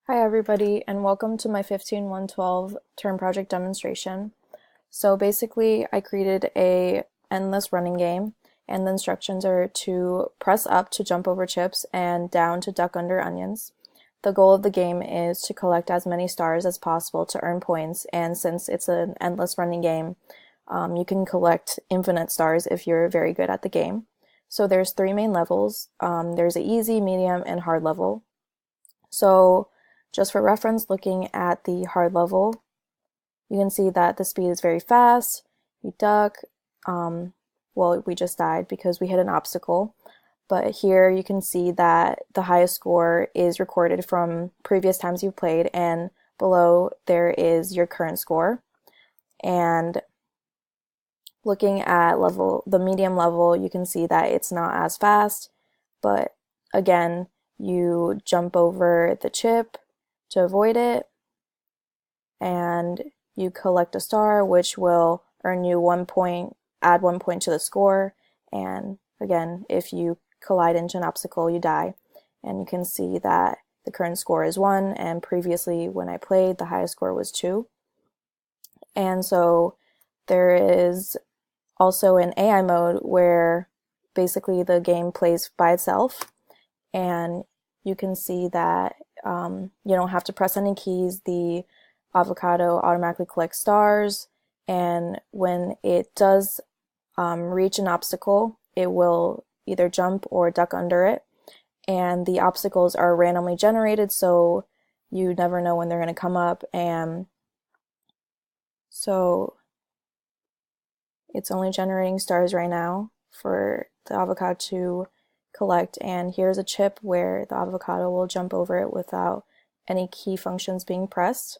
Hi everybody, and welcome to my 15112 term project demonstration. So basically I created a endless running game, and the instructions are to press up to jump over chips and down to duck under onions. The goal of the game is to collect as many stars as possible to earn points, and since it's an endless running game, you can collect infinite stars if you're very good at the game. So there's three main levels. There's an easy, medium, and hard level. So just for reference, looking at the hard level, you can see that the speed is very fast. You duck. Well, we just died because we hit an obstacle. But here you can see that the highest score is recorded from previous times you've played, and below there is your current score. And looking at the medium level, you can see that it's not as fast, but again, you jump over the chip to avoid it, and you collect a star, which will earn you 1 point, add 1 point to the score, and again, if you collide into an obstacle, you die. And you can see that the current score is 1, and previously when I played, the highest score was 2. And so there is also an AI mode where basically the game plays by itself, and you can see that you don't have to press any keys. The avocado automatically collects stars, and when it does reach an obstacle, it will either jump or duck under it. And the obstacles are randomly generated, so you never know when they're going to come up, and so it's only generating stars right now for the avocado to collect, and here's a chip where the avocado will jump over it without any key functions being pressed.